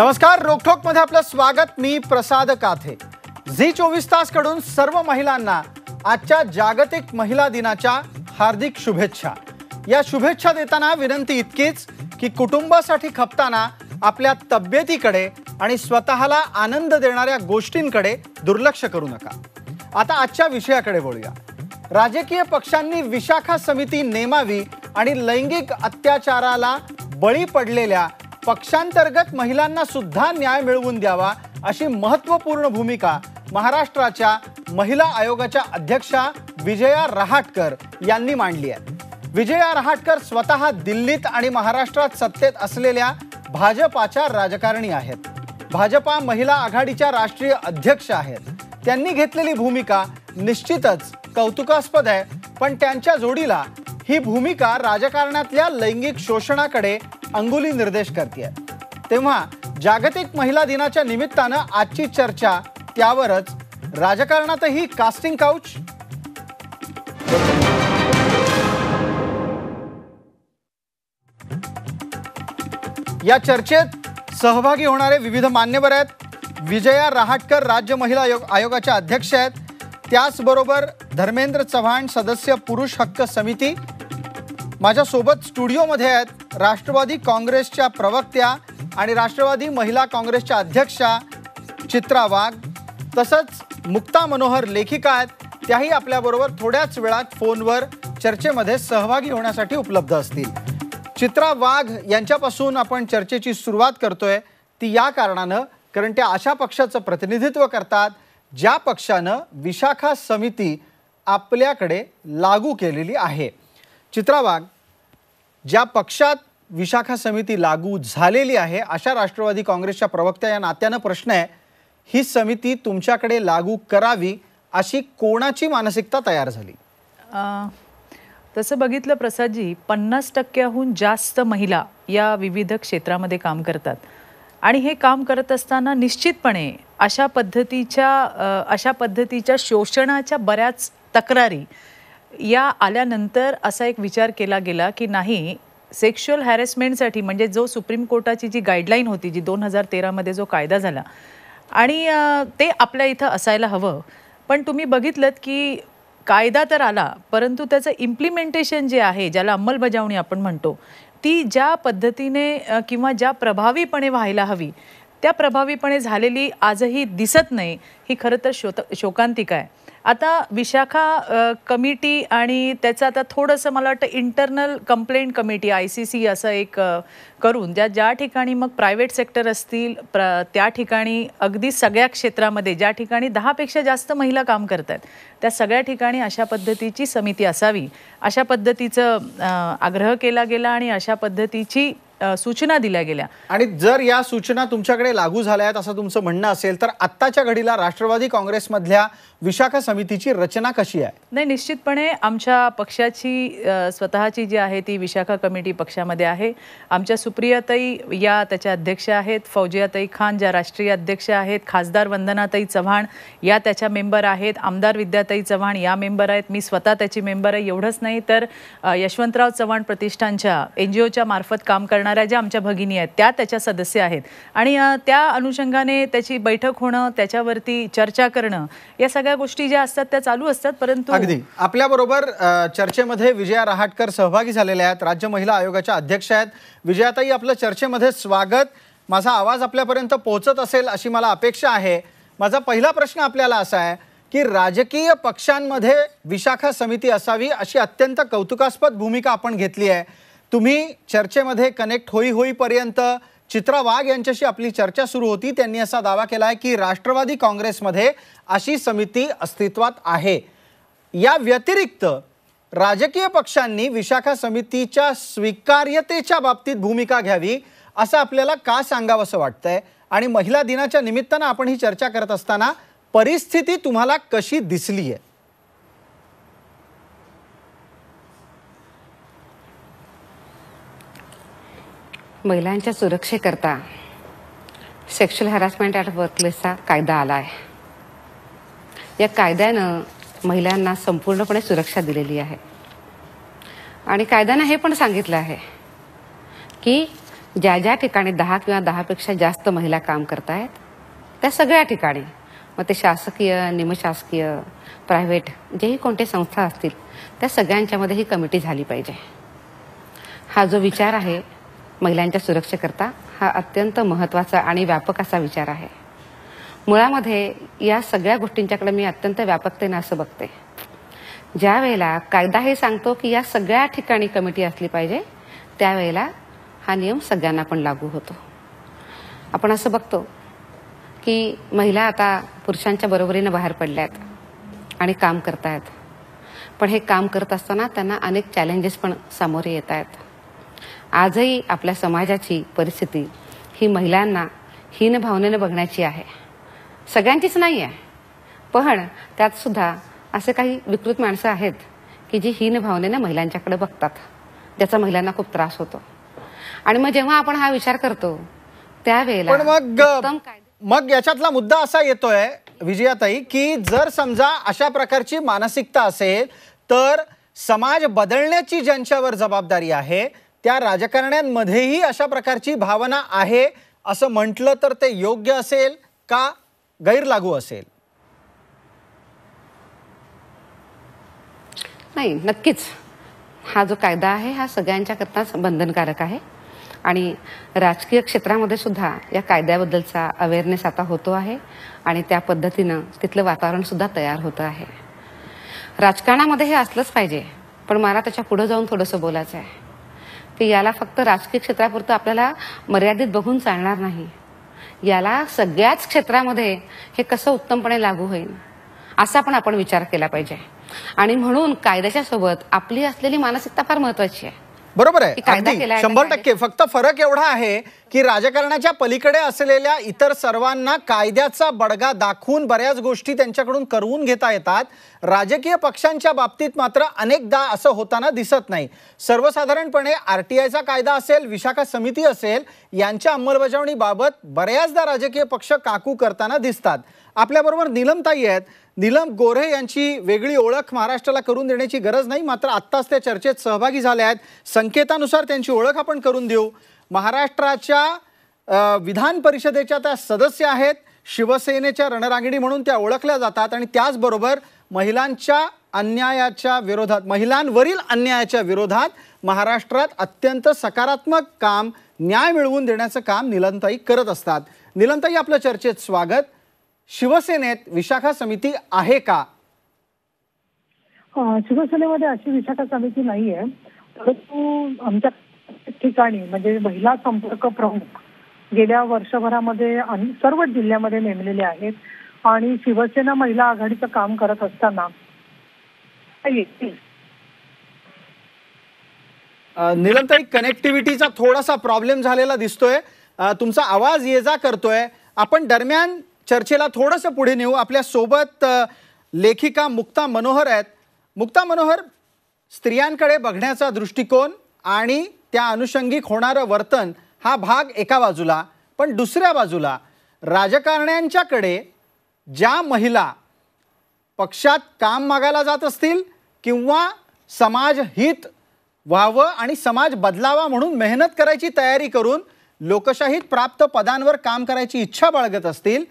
नमस्कार, रोकठोक मध्ये आपलं स्वागत। मी प्रसाद काथे। झी 24 तास कडून सर्व महिलांना आजच्या जागतिक महिला दिनाच्या हार्दिक शुभेच्छा। या शुभेच्छा देताना विनंती इतकीच की कुटुंबासाठी खपताना आपल्या तब्येतीकडे आणि स्वतःला आनंद देणाऱ्या गोष्टींकडे दुर्लक्ष करू नका। आता आजच्या विषयाकडे वळूया। राजकीय पक्षांनी विशाखा समिती नेमावी आणि लैंगिक अत्याचाराला बळी पडलेल्या पक्षांतर्गत महिलांना सुद्धा न्याय मिळवून द्यावा अशी महत्त्वपूर्ण भूमिका महाराष्ट्राच्या महिला आयोगाच्या अध्यक्षा विजया रहाटकर यांनी मांडली आहे। विजया रहाटकर स्वतः दिल्लीत आणि महाराष्ट्रात सत्तेत असलेल्या भाजपाच्या राजकारणी आहेत। भाजपा महिला आघाडीच्या राष्ट्रीय अध्यक्ष आहेत। त्यांनी घेतलेली भूमिका निश्चितच कौतुकास्पद आहे, पण त्यांच्या जोडीला ही भूमिका राजकारणातल्या लैंगिक शोषणाकडे अंगुली निर्देश करते। तेव्हा जागतिक महिला दिनाच्या निमित्तानं आजची चर्चा त्यावरच। राजकारणातही कास्टिंग काउच। या चर्चेत सहभागी होणारे विविध मान्यवर आहेत। विजया रहाटकर राज्य महिला आयोगाच्या अध्यक्ष आहेत। त्याचबरोबर धर्मेंद्र चव्हाण सदस्य पुरुष हक्क समिती माझ्या सोबत स्टुडिओमध्ये आहेत। राष्ट्रवादी काँग्रेसच्या प्रवक्त्या आणि राष्ट्रवादी महिला काँग्रेसच्या अध्यक्षा चित्रा वाघ, तसंच मुक्ता मनोहर लेखिका आहेत। त्याही आपल्याबरोबर थोड्याच वेळात फोनवर चर्चेमध्ये सहभागी होण्यासाठी उपलब्ध असतील। चित्रा वाघ यांच्यापासून आपण चर्चेची सुरुवात करतोय, ती या कारणानं कारण त्या अशा पक्षाचं प्रतिनिधित्व करतात ज्या पक्षानं विशाखा समिती आपल्याकडे लागू केलेली आहे। चित्रा वाघ, ज्या पक्षात विशाखा समिती लागू झालेली आहे अशा राष्ट्रवादी काँग्रेसच्या प्रवक्त्या या नात्यानं प्रश्न आहे, ही समिती तुमच्याकडे लागू करावी अशी कोणाची मानसिकता तयार झाली? तसं बघितलं प्रसादजी, 50% जास्त महिला या विविध क्षेत्रामध्ये काम करतात आणि हे काम करत असताना निश्चितपणे अशा पद्धतीच्या शोषणाच्या बऱ्याच तक्रारी या आल्यानंतर असा एक विचार केला गेला की नाही, सेक्शुअल हॅरेसमेंटसाठी म्हणजे जो सुप्रीम कोर्टाची जी गाईडलाईन होती, जी 2013 मध्ये जो कायदा झाला आणि ते आपल्या इथं असायला हवं। पण तुम्ही बघितलंत की कायदा तर आला, परंतु त्याचं इम्प्लिमेंटेशन जे आहे, ज्याला अंमलबजावणी आपण म्हणतो, ती ज्या पद्धतीने किंवा ज्या प्रभावीपणे व्हायला हवी त्या प्रभावीपणे झालेली आजही दिसत नाही। ही खरं तर शोकांतिका आहे। आता विशाखा कमिटी आणि त्याचं आता थोडंसं मला वाटतं इंटरनल कंप्लेंट कमिटी ICC असं एक करून ज्या ठिकाणी मग प्रायव्हेट सेक्टर असतील त्या ठिकाणी अगदी सगळ्या क्षेत्रामध्ये ज्या ठिकाणी 10 पेक्षा जास्त महिला काम करतात त्या सगळ्या ठिकाणी अशा पद्धतीची समिती असावी अशा पद्धतीचं आग्रह केला गेला आणि अशा पद्धतीची सूचना दिल्या गेल्या। आणि जर या सूचना तुमच्याकडे लागू झाल्या आहेत असं तुमचं म्हणणं असेल तर आत्ताच्या घडीला राष्ट्रवादी काँग्रेसमधल्या विशाखा समितीची रचना कशी आहे? नाही, निश्चितपणे आमच्या पक्षाची स्वतःची जी आहे ती विशाखा कमिटी पक्षामध्ये आहे। आमच्या सुप्रियाताई या त्याच्या अध्यक्ष आहेत, फौजियाताई खान ज्या राष्ट्रीय अध्यक्ष आहेत, खासदार वंदनाताई चव्हाण या त्याच्या मेंबर आहेत, आमदार विद्याताई चव्हाण या मेंबर आहेत, मी स्वतः त्याची मेंबर आहे। एवढंच नाही तर यशवंतराव चव्हाण प्रतिष्ठानच्या NGOच्या मार्फत काम करणाऱ्या ज्या आमच्या भगिनी आहेत त्या त्याच्या सदस्य आहेत आणि त्या अनुषंगाने त्याची बैठक होणं, त्याच्यावरती चर्चा करणं, या सगळ्या गोष्टी ज्या असतात त्या चालू असतात। परंतु अगदी आपल्याबरोबर चर्चेमध्ये विजया रहाटकर सहभागी झालेल्या आहेत, राज्य महिला आयोगाच्या अध्यक्ष आहेत। विजयाताई, आपलं चर्चेमध्ये स्वागत। माझा आवाज आपल्यापर्यंत पोहोचत असेल अशी मला अपेक्षा आहे। माझा पहिला प्रश्न आपल्याला असा आहे की राजकीय पक्षांमध्ये विशाखा समिती असावी अशी अत्यंत कौतुकास्पद भूमिका आपण घेतली आहे। तुम्ही चर्चेमध्ये कनेक्ट होईपर्यंत चित्रा वाघ यांच्याशी आपली चर्चा सुरू होती। त्यांनी असा दावा केला आहे की राष्ट्रवादी काँग्रेसमध्ये अशी समिती अस्तित्वात आहे। या व्यतिरिक्त राजकीय पक्षांनी विशाखा समितीच्या स्वीकार्यतेच्या बाबतीत भूमिका घ्यावी असं आपल्याला का सांगावंसं वाटतंय? आणि महिला दिनाच्या निमित्तानं आपण ही चर्चा करत असताना परिस्थिती तुम्हाला कशी दिसली आहे? महिलांच्या सुरक्षेकरता सेक्शुअल हॅरासमेंट ॲट वर्कप्लेसचा कायदा आला आहे। या कायद्यानं महिलांना संपूर्णपणे सुरक्षा दिलेली आहे आणि कायद्यानं हे पण सांगितलं आहे की ज्या ज्या ठिकाणी 10 किंवा 10पेक्षा जास्त महिला काम करतायत त्या सगळ्या ठिकाणी, मग ते शासकीय, निमशासकीय, प्रायव्हेट जेही कोणते संस्था असतील त्या सगळ्यांच्यामध्ये ही कमिटी झाली पाहिजे. हा जो विचार आहे महिलांच्या सुरक्षेकरता हा अत्यंत महत्त्वाचा आणि व्यापक असा विचार आहे. मुळामध्ये या सगळ्या गोष्टींच्याकडे मी अत्यंत व्यापकतेने असं बघते. ज्या वेळेला कायदा हे सांगतो की या सगळ्या ठिकाणी कमिटी असली पाहिजे त्यावेळेला हा नियम सगळ्यांना पण लागू होतो. आपण असं बघतो की महिला आता पुरुषांच्या बरोबरीनं बाहेर पडल्यात आणि काम करतायत, पण हे काम करत असताना त्यांना अनेक चॅलेंजेस पण सामोरे येत आहेत. आजही आपल्या समाजाची परिस्थिती ही महिलांना हीन भावनेनं बघण्याची आहे. सगळ्यांचीच नाही आहे, पण त्यात सुद्धा असे काही विकृत माणसं आहेत की जी हीन भावनेनं महिलांच्याकडे बघतात, ज्याचा महिलांना खूप त्रास होतो. आणि मग जेव्हा आपण हा विचार करतो त्यावेळेला पण मग याच्यातला मुद्दा असा येतोय विजयाताई की जर समजा अशा प्रकारची मानसिकता असेल तर समाज बदलण्याची ज्यांच्यावर जबाबदारी आहे त्या राजकारण्यांमध्येही अशा प्रकारची भावना आहे असं म्हटलं तर ते योग्य असेल का गैरलागू असेल? नाही, नक्कीच हा जो कायदा आहे हा सगळ्यांच्या करताच बंधनकारक आहे आणि राजकीय क्षेत्रामध्ये सुद्धा या कायद्याबद्दलचा अवेअरनेस आता होतो आहे आणि त्या पद्धतीनं तिथलं वातावरण सुद्धा तयार होतं आहे. राजकारणामध्ये हे असलंच पाहिजे, पण मला त्याच्या पुढे जाऊन थोडंसं बोलायचं आहे की याला फक्त राजकीय क्षेत्रापुरतं आपल्याला मर्यादित बघून चालणार नाही. याला सगळ्याच क्षेत्रामध्ये हे कसं उत्तमपणे लागू होईल असा पण आपण विचार केला पाहिजे. आणि म्हणून कायद्याच्या सोबत आपली असलेली मानसिकता फार महत्वाची आहे. बरोबर आहे, अगदी 100%. फक्त फरक एवढा आहे की राजकारणाच्या पलीकडे असलेल्या इतर सर्वांना कायद्याचा बडगा दाखवून बऱ्याच गोष्टी त्यांच्याकडून करवून घेता येतात. राजकीय पक्षांच्या बाबतीत मात्र अनेकदा असं होताना दिसत नाही. सर्वसाधारणपणे RTIचा कायदा असेल, विशाखा समिती असेल, यांच्या अंमलबजावणीबाबत बऱ्याचदा राजकीय पक्ष काकू करताना दिसतात. आपल्याबरोबर नीलमताई आहेत. नीलम गोऱ्हे यांची वेगळी ओळख महाराष्ट्राला करून देण्याची गरज नाही, मात्र आत्ताच त्या चर्चेत सहभागी झाल्या आहेत. संकेतानुसार त्यांची ओळख आपण करून देऊ. महाराष्ट्राच्या विधान परिषदेच्या त्या सदस्य आहेत. शिवसेनेच्या रणरागिणी म्हणून त्या ओळखल्या जातात आणि त्याचबरोबर महिलांवरील अन्यायाच्या विरोधात महाराष्ट्रात अत्यंत सकारात्मक काम, न्याय मिळवून देण्याचं काम नीलमताई करत असतात. नीलमताई, आपलं चर्चेत स्वागत. शिवसेनेत विशाखा समिती आहे का? शिवसेनेमध्ये अशी विशाखा समिती नाहीये, परंतु आमच्या ठिकाणी म्हणजे महिला संपर्क प्रमुख गेल्या वर्षभरामध्ये सर्व जिल्ह्यामध्ये नेमलेले आहेत आणि शिवसेना महिला आघाडीचं काम करत असताना नीलमताई, कनेक्टिव्हिटीचा थोडासा प्रॉब्लेम झालेला दिसतोय. तुमचा आवाज ये जा करतोय. आपण दरम्यान चर्चेला थोडंसं पुढे नेऊ. आपल्या सोबत लेखिका मुक्ता मनोहर आहेत. मुक्ता मनोहर, स्त्रियांकडे बघण्याचा दृष्टिकोन आणि त्या अनुषंगिक होणारं वर्तन हा भाग एका बाजूला, पण दुसऱ्या बाजूला राजकारण्यांच्याकडे ज्या महिला पक्षात काम मागायला जात असतील किंवा समाज हित व्हावं आणि समाज बदलावा म्हणून मेहनत करायची तयारी करून लोकशाहीत प्राप्त पदांवर काम करायची इच्छा बाळगत असतील,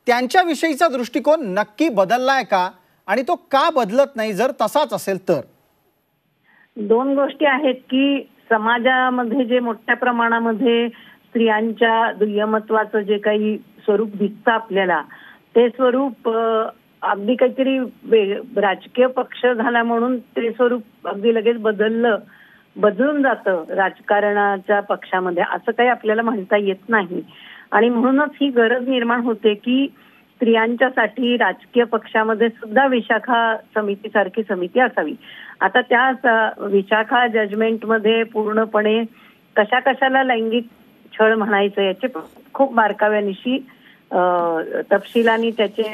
त्यांच्याविषयीचा दृष्टिकोन नक्की बदललाय का आणि तो का बदलत नाही जर तसाच असेल तर? दोन गोष्टी आहेत की समाजामध्ये जे मोठ्या प्रमाणामध्ये स्त्रियांच्या दुय्यमत्वाचं जे काही स्वरूप दिसतं आपल्याला, ते स्वरूप अगदी काहीतरी राजकीय पक्ष झाला म्हणून ते स्वरूप अगदी लगेच बदलून जातं राजकारणाच्या पक्षामध्ये, असं काही आपल्याला म्हणता येत नाही. आणि म्हणूनच ही गरज निर्माण होते की स्त्रियांच्यासाठी राजकीय पक्षामध्ये सुद्धा विशाखा समिती सारखी समिती असावी. आता त्या विशाखा जजमेंटमध्ये पूर्णपणे कशाला लैंगिक छळ म्हणायचं याचे खूप बारकाव्यानिशी तपशिलांनी त्याचे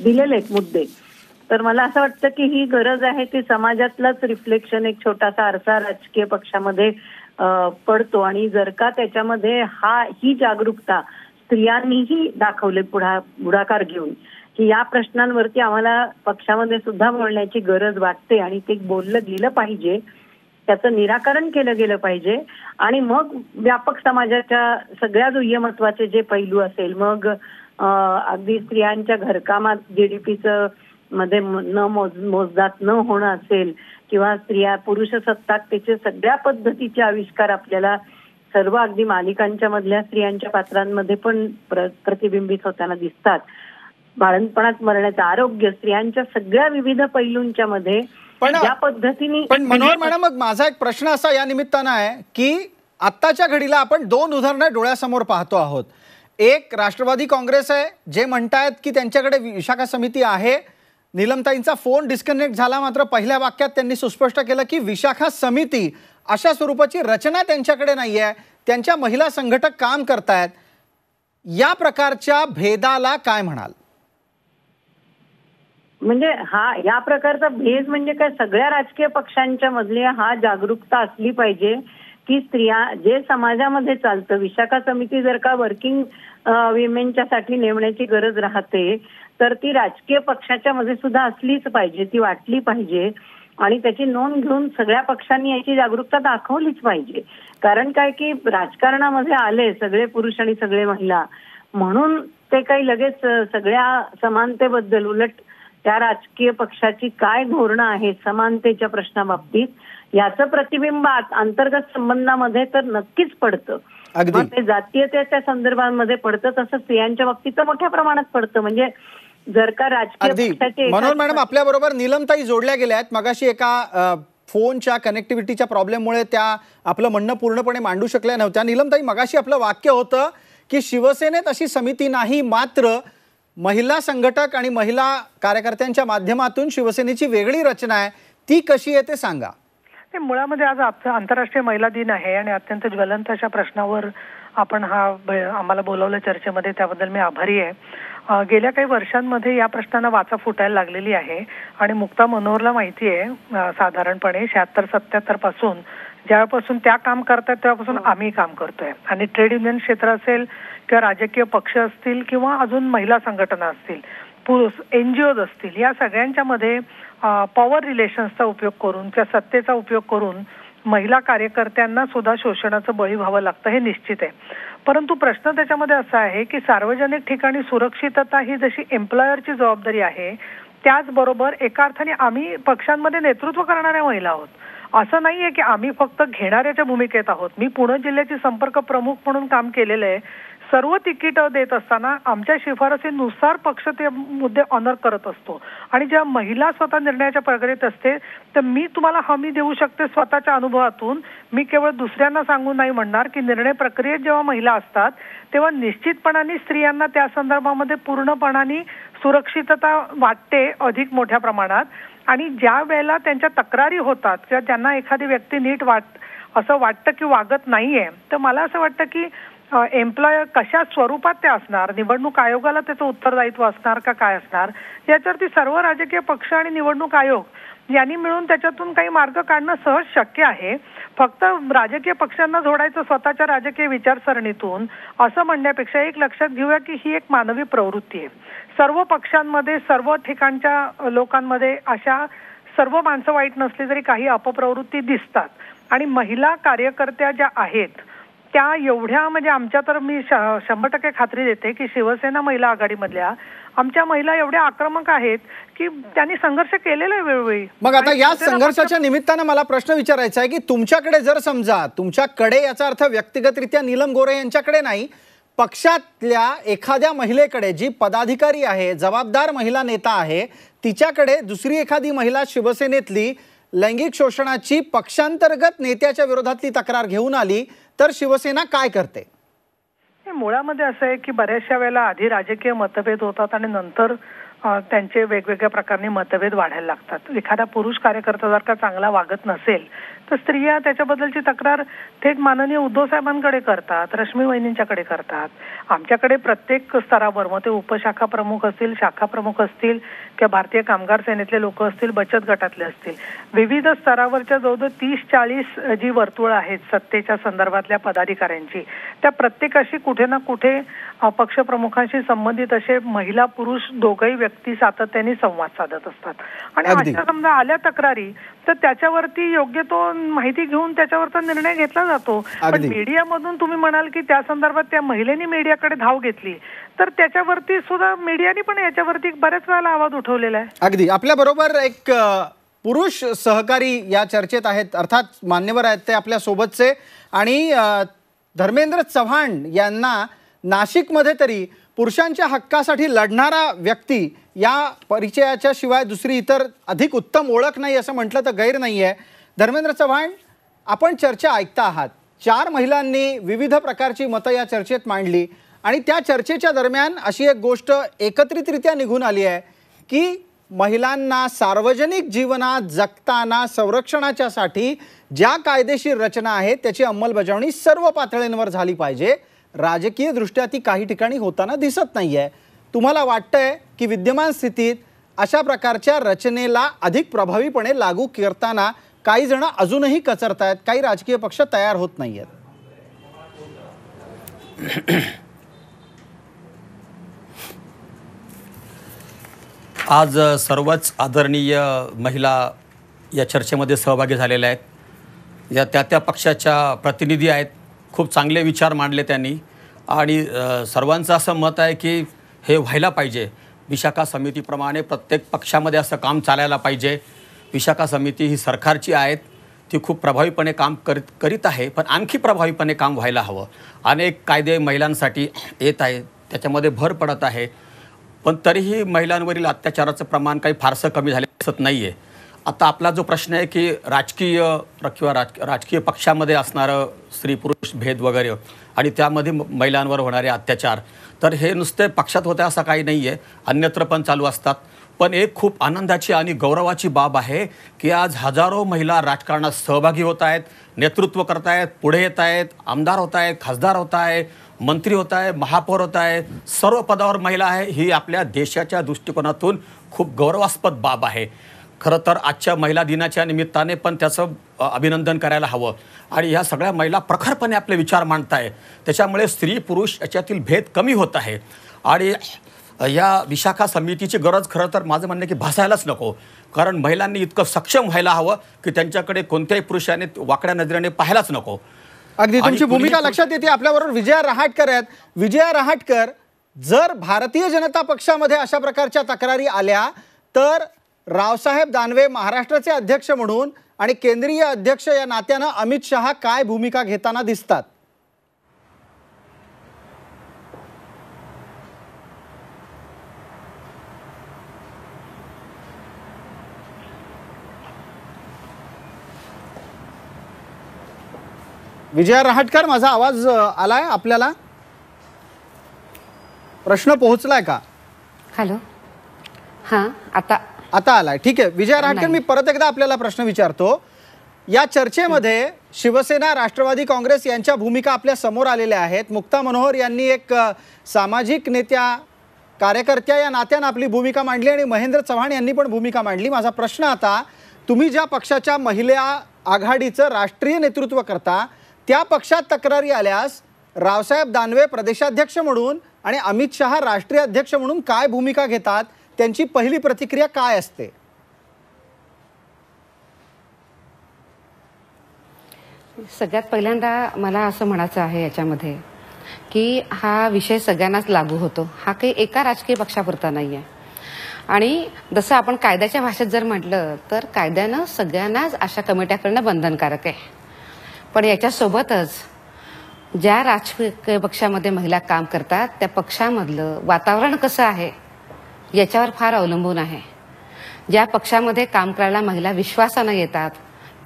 दिलेले मुद्दे. तर मला असं वाटतं की ही गरज आहे ती समाजातलाच रिफ्लेक्शन, एक छोटासा आरसा राजकीय पक्षामध्ये पडतो आणि जर का त्याच्यामध्ये ही जागरूकता स्त्रियांनीही दाखवले पुढाकार घेऊन की या प्रश्नांवरती आम्हाला पक्षामध्ये सुद्धा बोलण्याची गरज वाटते आणि ते बोललं गेलं पाहिजे, त्याचं निराकरण केलं गेलं पाहिजे आणि मग व्यापक समाजाच्या सगळ्या दुय्यमत्वाचे जे पैलू असेल, मग अगदी स्त्रियांच्या घरकामात जीडीपीचं मध्ये मोजदाद न होणं असेल किंवा स्त्रिया पुरुष सत्ताकतेचे सगळ्या पद्धतीचे आविष्कार आपल्याला सर्व अगदी मालिकांच्या मधल्या स्त्रियांच्या पात्रांमध्ये पण प्रतिबिंबित होताना दिसतात. बाळंतपणात मरण्याचं आरोग्य, स्त्रियांच्या सगळ्या विविध पैलूंच्या मध्ये या पद्धतीने. पण मनोहर मॅडम, मग माझा एक प्रश्न असा या निमित्तानं आहे की आत्ताच्या घडीला आपण दोन उदाहरणं डोळ्यासमोर पाहतो आहोत. एक राष्ट्रवादी काँग्रेस आहे, जे म्हणतायत की त्यांच्याकडे विशाखा समिती आहे. नीलमताईंचा फोन डिस्कनेक्ट झाला, मात्र पहिल्या वाक्यात त्यांनी सुस्पष्ट केलं की विशाखा समिती अशा स्वरूपाची रचना त्यांच्याकडे नाहीये, त्यांच्या महिला संघटक काम करतायत. या प्रकारच्या भेदाला काय म्हणाल? म्हणजे या प्रकारचा भेद म्हणजे काय, सगळ्या राजकीय पक्षांच्या मधली जागरूकता असली पाहिजे की स्त्रिया जे समाजामध्ये चालतं, विशाखा समिती जर का वर्किंग विमेनच्या साठी नेमण्याची गरज राहते तर ती राजकीय पक्षाच्या मध्ये सुद्धा असलीच पाहिजे, ती वाटली पाहिजे आणि त्याची नोंद घेऊन सगळ्या पक्षांनी याची जागरूकता दाखवलीच पाहिजे. कारण काय की राजकारणामध्ये आले सगळे पुरुष आणि सगळे महिला म्हणून ते काही लगेच सगळ्या समानतेबद्दल, उलट त्या राजकीय पक्षाची काय धोरणं आहेत समानतेच्या प्रश्नाबाबतीत याचं प्रतिबिंब अंतर्गत संबंधामध्ये तर नक्कीच पडतं. मग ते जातीयतेच्या संदर्भामध्ये पडतं, तसं स्त्रियांच्या बाबतीत मोठ्या प्रमाणात पडतं. म्हणजे जर का राजकीय पक्षाचे. मनोहर मॅडम, आपल्या बरोबर नीलमताई जोडल्या गेल्या आहेत. मगाशी एका फोनच्या कनेक्टिव्हिटीच्या प्रॉब्लेममुळे त्या आपलं म्हणणं पूर्णपणे मांडू शकल्या नव्हत्या. नीलमताई, मगाशी आपलं वाक्य होतं की शिवसेनेत अशी समिती नाही, मात्र महिला संघटक आणि महिला कार्यकर्त्यांच्या माध्यमातून शिवसेनेची वेगळी रचना आहे. ती कशी आहे ते सांगा. मुळामध्ये आज आंतरराष्ट्रीय महिला दिन आहे आणि अत्यंत ज्वलंत अशा प्रश्नावर आपण आम्हाला बोलवलं चर्चेमध्ये, त्याबद्दल मी आभारी आहे. गेल्या काही वर्षांमध्ये या प्रश्नांना वाचा फुटायला लागलेली आहे आणि मुक्ता मनोहरला माहिती आहे साधारणपणे 76-77 पासून ज्यापासून त्या काम करतात तेव्हापासून आम्ही काम करतोय. आणि ट्रेड युनियन क्षेत्र असेल किंवा राजकीय पक्ष असतील किंवा अजून महिला संघटना असतील, NGOज असतील, या सगळ्यांच्या मध्ये पॉवर रिलेशन्सचा उपयोग करून, त्या सत्तेचा उपयोग करून महिला कार्यकर्त्यांना सुद्धा शोषणाचं बळी व्हावं लागतं, हे निश्चित आहे. परंतु प्रश्न त्याच्यामध्ये असा आहे की सार्वजनिक ठिकाणी सुरक्षितता ही जशी एम्प्लॉयरची जबाबदारी आहे, त्याचबरोबर एका अर्थाने आम्ही पक्षांमध्ये नेतृत्व करणाऱ्या महिला आहोत. असं नाहीये की आम्ही फक्त घेणाऱ्याच्या भूमिकेत आहोत. मी पुणे जिल्ह्याची संपर्क प्रमुख म्हणून काम केलेलं आहे. सर्व तिकीट देत असताना आमच्या शिफारसीनुसार पक्ष ते मुद्दे ऑनर करत असतो आणि जेव्हा महिला स्वतः निर्णयाच्या प्रक्रियेत असते तर मी तुम्हाला हमी देऊ शकते स्वतःच्या अनुभवातून, मी केवळ दुसऱ्यांना सांगून नाही म्हणणार की निर्णय प्रक्रियेत जेव्हा महिला असतात तेव्हा निश्चितपणाने स्त्रियांना त्या संदर्भामध्ये पूर्णपणाने सुरक्षितता वाटते अधिक मोठ्या प्रमाणात. आणि ज्या वेळेला त्यांच्या तक्रारी होतात किंवा त्यांना एखादी व्यक्ती नीट असं वाटतं की वागत नाहीये, तर मला असं वाटतं की एम्प्लॉयर कशा स्वरूपात ते असणार, निवडणूक आयोगाला त्याचं उत्तरदायित्व असणार का काय असणार, याच्यावरती सर्व राजकीय पक्ष आणि निवडणूक आयोग यांनी मिळून त्याच्यातून काही मार्ग काढणं सहज शक्य आहे. फक्त राजकीय पक्षांना जोडायचं स्वतःच्या राजकीय विचारसरणीतून असं म्हणण्यापेक्षा एक लक्षात घेऊया की ही एक मानवी प्रवृत्ती आहे. सर्व पक्षांमध्ये, सर्व ठिकाणच्या लोकांमध्ये अशा सर्व माणसं वाईट नसली तरी काही अपप्रवृत्ती दिसतात आणि महिला कार्यकर्त्या ज्या आहेत त्या एवढ्या, म्हणजे आमच्या तर मी 100% खात्री देते की शिवसेना महिला आघाडीमधल्या आमच्या महिला एवढ्या आक्रमक आहेत की त्यांनी संघर्ष केलेला आहे वेळोवेळी. मग आता या संघर्षाच्या निमित्तानं मला प्रश्न विचारायचा आहे की तुमच्याकडे जर समजा, तुमच्याकडे याचा अर्थ व्यक्तिगतरित्या नीलम गोरे यांच्याकडे नाही, पक्षातल्या एखाद्या महिलेकडे जी पदाधिकारी आहे, जबाबदार महिला नेता आहे, तिच्याकडे दुसरी एखादी महिला शिवसेनेतली लैंगिक शोषणाची पक्षांतर्गत नेत्याच्या विरोधातली तक्रार घेऊन आली तर शिवसेना काय करते? मुळामध्ये असं आहे की बऱ्याचशा वेळेला आधी राजकीय मतभेद होतात आणि नंतर त्यांचे वेगवेगळ्या प्रकारचे मतभेद वाढायला लागतात. एखादा पुरुष कार्यकर्ता जर का चांगला वागत नसेल तर स्त्रिया त्याच्याबद्दलची तक्रार थेट माननीय उद्धव साहेबांकडे करतात, रश्मी वहिनींच्याकडे करतात. आमच्याकडे प्रत्येक स्तरावर, मग ते उपशाखा प्रमुख असतील, शाखा प्रमुख असतील किंवा भारतीय कामगार सेनेतले लोक असतील, बचत गटातले असतील, विविध स्तरावरच्या जवळजवळ 30-40 जी वर्तुळ आहेत सत्तेच्या संदर्भातल्या पदाधिकाऱ्यांची, त्या प्रत्येकाशी कुठे ना कुठे पक्षप्रमुखांशी संबंधित असे महिला पुरुष दोघही व्यक्ती सातत्याने संवाद साधत असतात. आणि अशा समजा आल्या तक्रारी तर तर त्याच्यावरती योग्य तो माहिती घेऊन त्याच्यावरचा निर्णय घेतला जातो. पण अगदी. मीडियामधून तुम्ही म्हणाल की त्या संदर्भात त्या महिलेने मीडियाकडे धाव घेतली, तर त्याच्यावरती सुद्धा मीडियाने पण याच्यावरती बऱ्याच वेळेला आवाज उठवलेला आहे. अगदी. आपल्या बरोबर एक पुरुष सहकारी या चर्चेत आहेत, अर्थात मान्यवर आहेत ते आपल्या सोबतचे, आणि धर्मेंद्र चव्हाण यांना नाशिकमध्ये तरी पुरुषांच्या हक्कासाठी लढणारा व्यक्ती या परिचयाच्या शिवाय दुसरी इतर अधिक उत्तम ओळख नाही असं म्हटलं तर गैर नाही आहे. धर्मेंद्र चव्हाण, आपण चर्चा ऐकता आहात. 4 महिलांनी विविध प्रकारची मतं या चर्चेत मांडली आणि त्या चर्चेच्या दरम्यान अशी एक गोष्ट एकत्रितरित्या निघून आली आहे की महिलांना सार्वजनिक जीवनात जगताना संरक्षणाच्यासाठी ज्या कायदेशीर रचना आहेत त्याची अंमलबजावणी सर्व पातळ्यांवर झाली पाहिजे. राजकीय दृष्ट्या ती काही ठिकाणी होताना दिसत नाही आहे. तुम्हाला वाटतंय की विद्यमान स्थितीत अशा प्रकारच्या रचनेला अधिक प्रभावीपणे लागू करताना काही जण अजूनही कचरतायत, काही राजकीय पक्ष तयार होत नाही आहेत? आज सर्वच आदरणीय महिला या चर्चेमध्ये सहभागी झालेल्या आहेत. या त्या पक्षाच्या प्रतिनिधी आहेत. खूप चांगले विचार मांडले त्यांनी आणि सर्वांचं असं मत आहे की हे व्हायला पाहिजे. विशाखा समितीप्रमाणे प्रत्येक पक्षामध्ये असं काम चालायला पाहिजे. विशाखा समिती ही सरकारची आहेत, ती खूप प्रभावीपणे काम करीत आहे, पण आणखी प्रभावीपणे काम व्हायला हवं. अनेक कायदे महिलांसाठी येत आहेत, त्याच्यामध्ये भर पडत आहे, पण तरीही महिलांवरील अत्याचाराचं प्रमाण काही फारसं कमी झाले दिसत नाही आहे. आता आपला जो प्रश्न आहे की राजकीय किंवा राजकीय पक्षामध्ये असणारं स्त्री पुरुष भेद वगैरे आणि त्यामध्ये महिलांवर होणारे अत्याचार, तर हे नुसते पक्षात होते असं काही नाही आहे, अन्यत्र पण चालू असतात. पण एक खूप आनंदाची आणि गौरवाची बाब आहे की आज हजारो महिला राजकारणात सहभागी होत आहेत, नेतृत्व करत आहेत, पुढे येत आहेत, आमदार होत आहेत, खासदार होत आहे, मंत्री होत आहे, महापौर होत आहे, सर्व पदावर महिला आहे. ही आपल्या देशाच्या दृष्टिकोनातून खूप गौरवास्पद बाब आहे. खरं तर आजच्या महिला दिनाच्या निमित्ताने पण त्याचं अभिनंदन करायला हवं. आणि ह्या सगळ्या महिला प्रखरपणे आपले विचार मांडताय, त्याच्यामुळे स्त्री पुरुष याच्यातील भेद कमी होत आहे. आणि या विशाखा समितीची गरज खरं तर माझं म्हणणं की भासायलाच नको, कारण महिलांनी इतकं सक्षम व्हायला हवं की त्यांच्याकडे कोणत्याही पुरुषाने वाकड्या नजरेने पाहायलाच नको. अगदी तुमची भूमिका लक्षात येते. आपल्याबरोबर विजया रहाटकर आहेत. विजया रहाटकर, जर भारतीय जनता पक्षामध्ये अशा प्रकारच्या तक्रारी आल्या तर रावसाहेब दानवे महाराष्ट्राचे अध्यक्ष म्हणून आणि केंद्रीय अध्यक्ष या नात्यानं अमित शहा काय भूमिका घेताना दिसतात? विजया रहाटकर, माझा आवाज आलाय आपल्याला? प्रश्न पोहोचलाय का? हॅलो, हां, आता आलाय. ठीक आहे विजया रहाटकर, मी परत एकदा आपल्याला प्रश्न विचारतो. या चर्चेमध्ये शिवसेना, राष्ट्रवादी काँग्रेस यांच्या भूमिका आपल्या समोर आलेल्या आहेत. मुक्ता मनोहर यांनी एक सामाजिक नेत्या, कार्यकर्त्या या नात्यानं आपली भूमिका मांडली आणि महेंद्र चव्हाण यांनी पण भूमिका मांडली. माझा प्रश्न आता, तुम्ही ज्या पक्षाच्या महिला आघाडीचं राष्ट्रीय नेतृत्व करता त्या पक्षात तक्रारी आल्यास रावसाहेब दानवे प्रदेशाध्यक्ष म्हणून आणि अमित शहा राष्ट्रीय अध्यक्ष म्हणून काय भूमिका घेतात? त्यांची पहिली प्रतिक्रिया काय असते? सगळ्यात पहिल्यांदा मला असं म्हणायचं आहे याच्यामध्ये की हा विषय सगळ्यांनाच लागू होतो. हा काही एका राजकीय पक्षापुरता नाही आहे. आणि जसं आपण कायद्याच्या भाषेत जर म्हटलं तर कायद्यानं सगळ्यांनाच अशा कमिट्या करणं बंधनकारक आहे. पण याच्यासोबतच ज्या राजकीय पक्षामध्ये महिला काम करतात त्या पक्षामधलं वातावरण कसं आहे याच्यावर फार अवलंबून आहे. ज्या पक्षामध्ये काम करायला महिला विश्वासानं येतात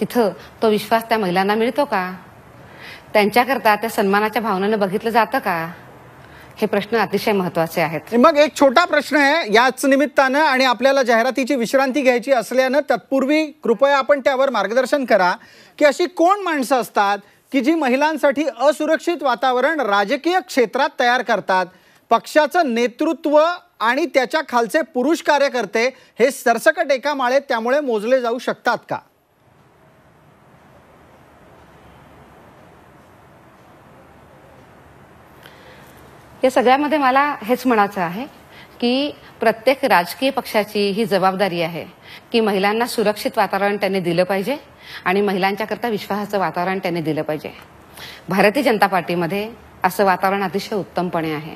तिथं तो विश्वास त्या महिलांना मिळतो का? त्यांच्याकरता त्या सन्मानाच्या भावनेनं बघितलं जातं का? हे प्रश्न अतिशय महत्त्वाचे आहेत. मग एक छोटा प्रश्न आहे याच निमित्तानं, आणि आपल्याला जाहिरातीची विश्रांती घ्यायची असल्यानं तत्पूर्वी कृपया आपण त्यावर मार्गदर्शन करा की अशी कोण माणसं असतात की जी महिलांसाठी असुरक्षित वातावरण राजकीय क्षेत्रात तयार करतात? पक्षाचं नेतृत्व आणि त्याच्या खालचे पुरुष कार्यकर्ते हे सरसकट एका माळेत त्यामुळे मोजले जाऊ शकतात का? या सगळ्यामध्ये मला हेच म्हणायचं आहे की प्रत्येक राजकीय पक्षाची ही जबाबदारी आहे की महिलांना सुरक्षित वातावरण त्यांनी दिलं पाहिजे आणि महिलांच्याकरता विश्वासाचं वातावरण त्यांनी दिलं पाहिजे. भारतीय जनता पार्टीमध्ये असं वातावरण अतिशय उत्तमपणे आहे.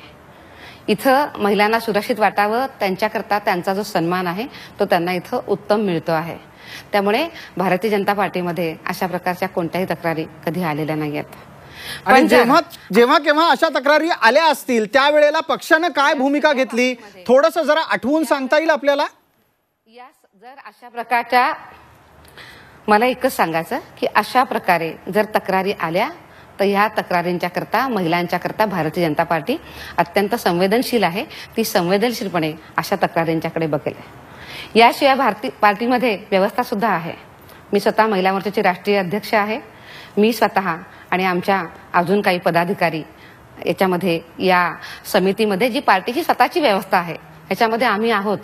इथं महिलांना सुरक्षित वाटावं, त्यांच्याकरता त्यांचा जो सन्मान आहे तो त्यांना इथं उत्तम मिळतो आहे. त्यामुळे भारतीय जनता पार्टीमध्ये अशा प्रकारच्या कोणत्याही तक्रारी कधी आलेल्या नाही आहेत. आणि जेव्हा केव्हा अशा तक्रारी आल्या असतील त्यावेळेला पक्षानं काय भूमिका घेतली थोडंसं जरा आठवून सांगता येईल आपल्याला? जर अशा प्रकारच्या, मला एकच सांगायचं की अशा प्रकारे जर तक्रारी आल्या तर ह्या तक्रारींच्या करता, महिलांच्या करता भारतीय जनता पार्टी अत्यंत संवेदनशील आहे. ती संवेदनशीलपणे अशा तक्रारींच्याकडे बघेल. याशिवाय भारतीय पार्टीमध्ये व्यवस्था सुद्धा आहे. मी स्वतः महिला मोर्चाची राष्ट्रीय अध्यक्ष आहे. मी स्वतः आणि आमच्या अजून काही पदाधिकारी याच्यामध्ये, या समितीमध्ये जी पार्टीची स्वतःची व्यवस्था आहे याच्यामध्ये आम्ही आहोत.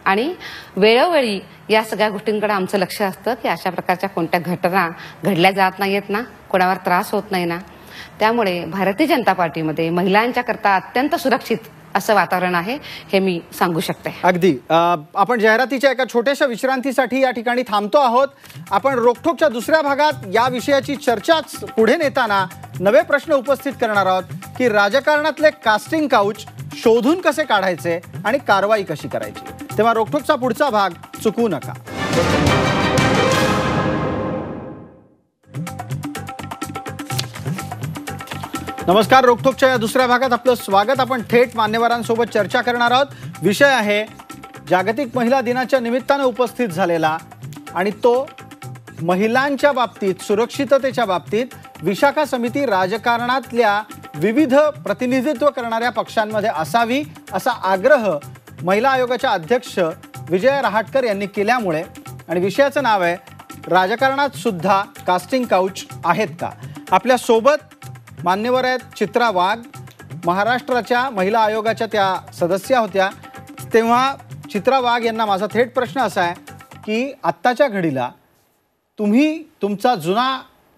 आणि वेळोवेळी या सगळ्या गोष्टींकडे आमचं लक्ष असतं की अशा प्रकारच्या कोणत्या घटना घडल्या जात नाहीयेत ना, कोणावर त्रास होत नाही ना. त्यामुळे भारतीय जनता पार्टीमध्ये महिलांच्या करता अत्यंत सुरक्षित असं वातावरण आहे, हे मी सांगू शकते. अगदी. आपण जाहिरातीच्या एका छोट्याशा विश्रांतीसाठी या ठिकाणी थांबतो आहोत. आपण रोखठोकच्या दुसऱ्या भागात या विषयाची चर्चाच पुढे नेताना नवे प्रश्न उपस्थित करणार आहोत की राजकारणातले कास्टिंग काउच शोधून कसे काढायचे आणि कारवाई कशी करायची. तेव्हा रोखठोकचा पुढचा भाग चुकवू नका. नमस्कार. रोखठोकच्या या दुसऱ्या भागात आपलं स्वागत. आपण थेट मान्यवरांसोबत चर्चा करणार आहोत. विषय आहे जागतिक महिला दिनाच्या निमित्तानं उपस्थित झालेला आणि तो महिलांच्या बाबतीत, सुरक्षिततेच्या बाबतीत विशाखा समिती राजकारणातल्या विविध प्रतिनिधित्व करणाऱ्या पक्षांमध्ये असावी असा आग्रह महिला आयोगाच्या अध्यक्ष विजया रहाटकर यांनी केल्यामुळे, आणि विषयाचं नाव आहे राजकारणात सुद्धा कास्टिंग काउच आहेत का. आपल्या सोबत मान्यवर आहेत चित्रा वाघ, महाराष्ट्राच्या महिला आयोगाच्या त्या सदस्य होत्या. तेव्हा चित्रा वाघ यांना माझा थेट प्रश्न असा आहे की आत्ताच्या घडीला तुम्ही तुमचा जुना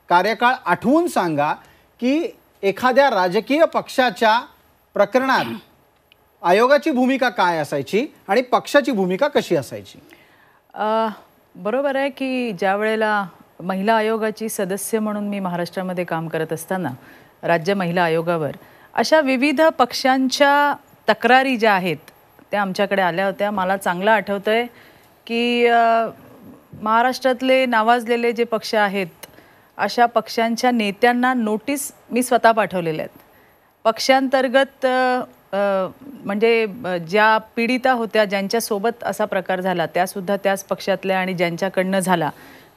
कार्यकाळ आठवून सांगा की एखाद्या राजकीय पक्षाच्या प्रकरणात आयोगाची भूमिका काय असायची आणि पक्षाची भूमिका कशी असायची. बरोबर आहे की ज्या वेळेला महिला आयोगाची सदस्य म्हणून मी महाराष्ट्रामध्ये काम करत असताना राज्य महिला आयोगावर अशा विविध पक्षांच्या तक्रारी ज्या आहेत त्या आमच्याकडे आल्या होत्या. मला चांगलं आठवतंय की महाराष्ट्रातले नावाजलेले जे पक्ष आहेत अशा पक्षांच्या नेत्यांना नोटीस मी स्वतः पाठवलेल्या आहेत. पक्षांतर्गत म्हणजे ज्या पीडिता होत्या, ज्यांच्यासोबत असा प्रकार झाला त्यासुद्धा त्याच पक्षातल्या, आणि ज्यांच्याकडनं झाला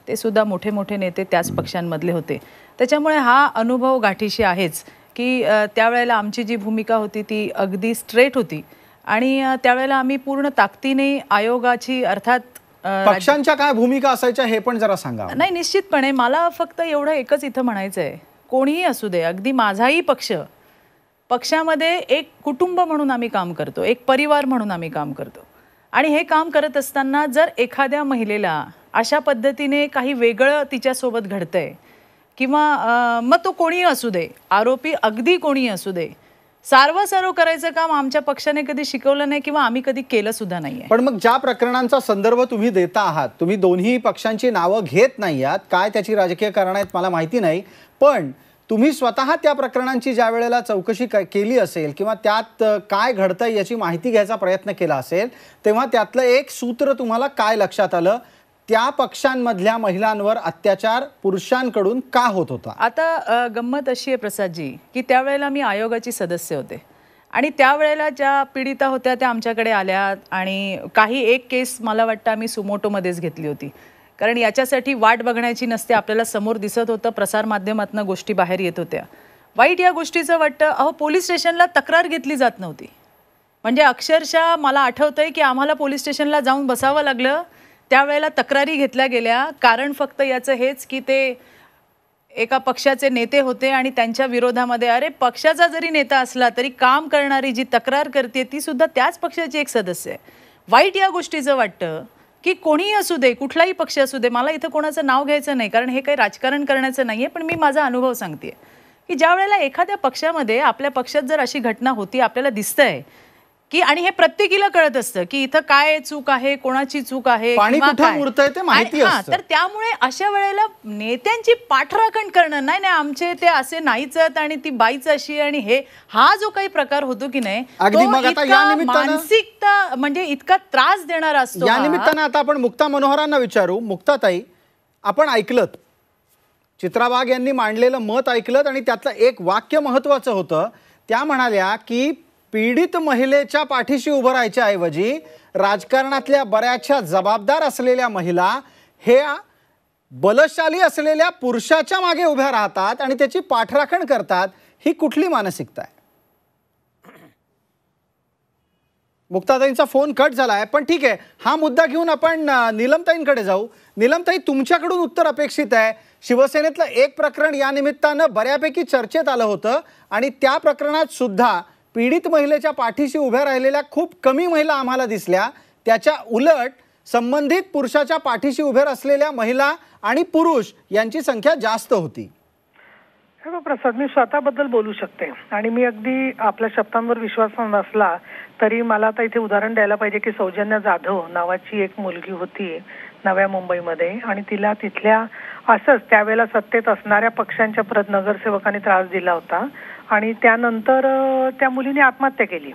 ते सुद्धा मोठे मोठे नेते त्याच पक्षांमधले होते. त्याच्यामुळे हा अनुभव गाठीशी आहेच की त्यावेळेला आमची जी भूमिका होती ती अगदी स्ट्रेट होती आणि त्यावेळेला आम्ही पूर्ण ताकदीने आयोगाची, अर्थात पक्षांच्या काय भूमिका असायच्या हे पण जरा सांगा. नाही, निश्चितपणे मला फक्त एवढं एकच इथं म्हणायचं आहे, कोणीही असू दे, अगदी माझाही पक्ष, पक्षामध्ये एक कुटुंब म्हणून आम्ही काम करतो, एक परिवार म्हणून आम्ही काम करतो. आणि हे काम करत असताना जर एखाद्या महिलेला अशा पद्धतीने काही वेगळं तिच्यासोबत घडतंय किंवा मग तो कोणीही असू दे, आरोपी अगदी कोणीही असू दे, सारवं करायचं काम आमच्या पक्षाने कधी शिकवलं नाही किंवा आम्ही कधी केलं सुद्धा नाहीये. पण मग ज्या प्रकरणांचा संदर्भ तुम्ही देता आहात, तुम्ही दोन्ही पक्षांची नावं घेत नाही आहात, काय त्याची राजकीय कारणं आहेत मला माहिती नाही, पण तुम्ही स्वतः त्या प्रकरणांची ज्या वेळेला चौकशी केली असेल किंवा त्यात काय घडतंय याची माहिती घ्यायचा प्रयत्न केला असेल, तेव्हा त्यातलं एक सूत्र तुम्हाला काय लक्षात आलं, त्या पक्षांमधल्या महिलांवर अत्याचार पुरुषांकडून का होत होता. आता गंमत अशी आहे प्रसादजी की त्यावेळेला मी आयोगाची सदस्य होते आणि त्यावेळेला ज्या पीडिता होत्या त्या आमच्याकडे आल्या आणि काही एक केस मला वाटतं आम्ही सुमोटोमध्येच घेतली होती, कारण याच्यासाठी वाट बघण्याची नसते, आपल्याला समोर दिसत होतं, प्रसारमाध्यमातून गोष्टी बाहेर येत होत्या. वाईट या गोष्टीचं वाटतं, अहो पोलीस स्टेशनला तक्रार घेतली जात नव्हती. म्हणजे अक्षरशः मला आठवतंय की आम्हाला पोलीस स्टेशनला जाऊन बसावं लागलं, त्यावेळेला तक्रारी घेतल्या गेल्या. कारण फक्त याचं हेच की ते एका पक्षाचे नेते होते आणि त्यांच्या विरोधामध्ये, अरे पक्षाचा जरी नेता असला तरी काम करणारी जी तक्रार करते ती सुद्धा त्याच पक्षाची एक सदस्य आहे. वाईट या गोष्टीचं वाटतं की कोणीही असू दे, कुठलाही पक्ष असू दे, मला इथं कोणाचं नाव घ्यायचं नाही कारण हे काही राजकारण करण्याचं नाही आहे, पण मी माझा अनुभव सांगते की ज्या वेळेला एखाद्या पक्षामध्ये, आपल्या पक्षात जर अशी घटना होती, आपल्याला दिसतंय की आणि हे प्रत्येकीला कळत असतं की इथं काय चूक आहे, कोणाची चूक आहे पाणी किंवा कुठं काय. मुरतंय ते माहिती आणि- असतं. तर त्यामुळे अशा वेळेला नेत्यांची पाठराखण करणं, नाही नाही आमचे ते असे नाहीच आहेत आणि ती बाईच अशी आणि हे हा जो काही प्रकार होतो की नाही, अगदी. तो मग आता इतका या निमित्तानं- मानसिकता म्हणजे इतका त्रास देणारा असतो या हा. निमित्तानं आता आपण मुक्ता मनोहरांना विचारू. मुक्ताताई, आपण ऐकलत चित्रा वाघ यांनी मांडलेलं मत ऐकलत आणि त्यातलं एक वाक्य महत्वाचं होतं. त्या म्हणाल्या की पीडित महिलेच्या पाठीशी उभं राहायच्या ऐवजी राजकारणातल्या बऱ्याचशा जबाबदार असलेल्या महिला हे बलशाली असलेल्या पुरुषाच्या मागे उभ्या राहतात आणि त्याची पाठराखण करतात. ही कुठली मानसिकता आहे? मुक्ताताईंचा फोन कट झालाय, पण ठीक आहे, हा मुद्दा घेऊन आपण नीलमताईंकडे जाऊ. नीलमताई, तुमच्याकडून उत्तर अपेक्षित आहे. शिवसेनेतलं एक प्रकरण या निमित्तानं बऱ्यापैकी चर्चेत आलं होतं आणि त्या प्रकरणात सुद्धा पीडित महिलेच्या पाठीशी उभ्या राहिलेल्या खूप कमी महिला आम्हाला दिसल्या. त्याच्या उलट संबंधित पुरुषाच्या पाठीशी उभ्या असलेल्या महिला आणि पुरुष यांची संख्या जास्त होती. प्रसाद, मी स्वतःबद्दल बोलू शकते आणि मी अगदी आपल्या शब्दांवर विश्वास नसला तरी मला आता इथे उदाहरण द्यायला पाहिजे की सौजन्या जाधव नावाची एक मुलगी होती नव्या मुंबईमध्ये आणि तिला तिथल्या असंच त्यावेळेला सत्तेत असणाऱ्या पक्षांच्या नगरसेवकांनी त्रास दिला होता आणि त्यानंतर त्या मुलीने आत्महत्या केली.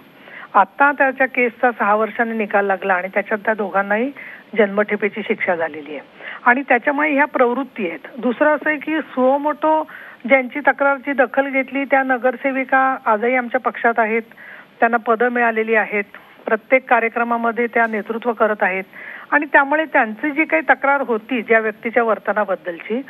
आता त्याच्या केसचा 6 वर्षांनी निकाल लागला आणि त्याच्यात त्या दोघांनाही जन्मठेपेची शिक्षा झालेली आहे आणि त्याच्यामुळे ह्या प्रवृत्ती आहेत. दुसरं असं आहे की सुओ मोटो ज्यांची तक्रारची दखल घेतली त्या नगरसेविका आजही आमच्या पक्षात आहेत. त्यांना पदं मिळालेली आहेत. प्रत्येक कार्यक्रमामध्ये त्या नेतृत्व करत आहेत आणि त्यामुळे त्यांची जी काही तक्रार होती ज्या व्यक्तीच्या वर्तनाबद्दलची,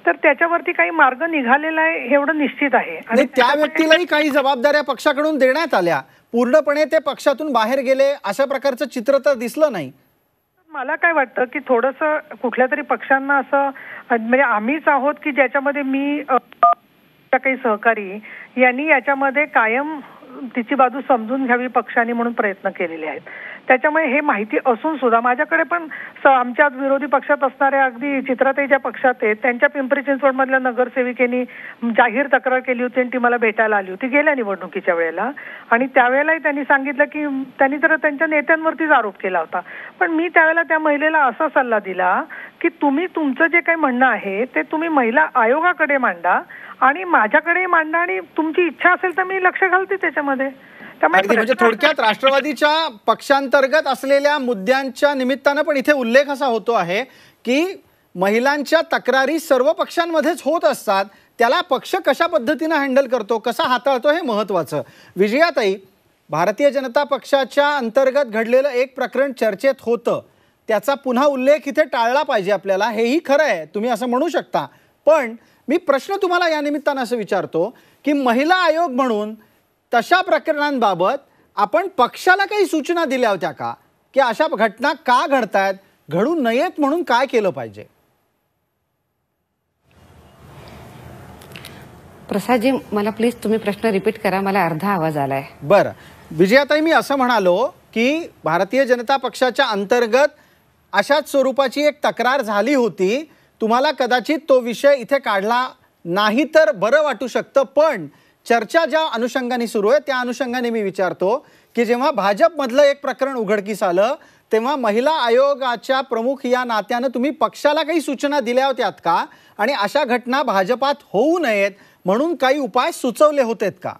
तर त्याच्यावरती काही मार्ग निघालेला आहे हे एवढं निश्चित आहे. आणि त्या व्यक्तीलाही काही जबाबदाऱ्या पक्षाकडून देण्यात आल्या. पूर्णपणे ते पक्षातून बाहेर गेले अशा प्रकारचं चित्र तर दिसलं नाही. मला काय वाटतं की थोडंसं कुठल्या तरी पक्षांना असं म्हणजे आम्हीच आहोत की ज्याच्यामध्ये मी काही सहकारी यांनी याच्यामध्ये कायम तिची बाजू समजून घ्यावी पक्षाने म्हणून प्रयत्न केलेले आहेत. त्याच्यामुळे हे माहिती असून सुद्धा माझ्याकडे पण आमच्या विरोधी पक्षात असणाऱ्या अगदी चित्राताई ज्या पक्षात आहेत त्यांच्या पिंपरी चिंचवडमधल्या नगरसेविकेनी जाहीर तक्रार केली होती आणि ती मला भेटायला आली होती गेल्या निवडणुकीच्या वेळेला आणि त्यावेळेलाही त्यांनी सांगितलं की त्यांनी तर त्यांच्या नेत्यांवरतीच आरोप केला होता. पण मी त्यावेळेला त्या महिलेला असा सल्ला दिला की तुम्ही तुमचं जे काही म्हणणं आहे ते तुम्ही महिला आयोगाकडे मांडा आणि माझ्याकडे मांडा आणि तुमची इच्छा असेल तर मी लक्ष घालते त्याच्यामध्ये. म्हणजे थोडक्यात राष्ट्रवादीच्या पक्षांतर्गत असलेल्या मुद्द्यांच्या निमित्तानं पण इथे उल्लेख असा होतो आहे की महिलांच्या तक्रारी सर्व पक्षांमध्येच होत असतात. त्याला पक्ष कशा पद्धतीनं हँडल करतो, कसा हाताळतो हे महत्त्वाचं. विजयाताई, भारतीय जनता पक्षाच्या अंतर्गत घडलेलं एक प्रकरण चर्चेत होतं, त्याचा पुन्हा उल्लेख इथे टाळला पाहिजे आपल्याला, हेही खरं आहे, तुम्ही असं म्हणू शकता. पण मी प्रश्न तुम्हाला या निमित्तानं असं विचारतो की महिला आयोग म्हणून तशा प्रकरणांबाबत आपण पक्षाला काही सूचना दिल्या होत्या का, की अशा घटना का घडतायत, घडू नयेत म्हणून काय केलं पाहिजे? प्रसादजी, मला प्लीज तुम्ही प्रश्न रिपीट करा, मला अर्धा आवाज आलाय. बरं विजयाताई, मी असं म्हणालो की भारतीय जनता पक्षाच्या अंतर्गत अशाच स्वरूपाची एक तक्रार झाली होती. तुम्हाला कदाचित तो विषय इथे काढला नाही तर बरं वाटू शकतं, पण चर्चा ज्या अनुषंगाने सुरू आहे त्या अनुषंगाने मी विचारतो की जेव्हा भाजपमधलं एक प्रकरण उघडकीस आलं तेव्हा महिला आयोगाच्या प्रमुख या नात्यानं तुम्ही पक्षाला काही सूचना दिल्या होत्यात का, आणि अशा घटना भाजपात होऊ नयेत म्हणून काही उपाय सुचवले होतेत का?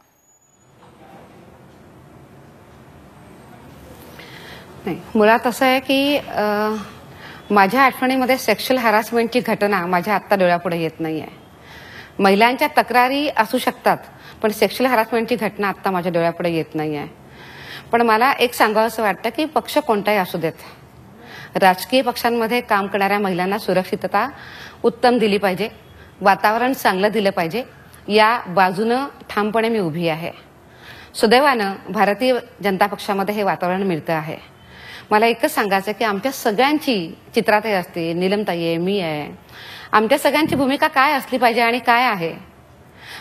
नाही, मुळात असं आहे की माझ्या आठवणीमध्ये सेक्शुअल हॅरासमेंटची घटना माझ्या आत्ता डोळ्यापुढे येत नाही आहे. महिलांच्या तक्रारी असू शकतात पण सेक्शुअल हॅरासमेंटची घटना आत्ता माझ्या डोळ्यापुढे येत नाही आहे. पण मला एक सांगावं असं वाटतं की पक्ष कोणताही असू देत, राजकीय पक्षांमध्ये काम करणाऱ्या महिलांना सुरक्षितता उत्तम दिली पाहिजे, वातावरण चांगलं दिलं पाहिजे, या बाजूनं ठामपणे मी उभी आहे. सुदैवानं भारतीय जनता पक्षामध्ये हे वातावरण मिळतं आहे. मला एकच सांगायचं की आमच्या सगळ्यांची, चित्राताई असते, नीलमताई आहे, मी आहे, आमच्या सगळ्यांची भूमिका काय असली पाहिजे आणि काय आहे,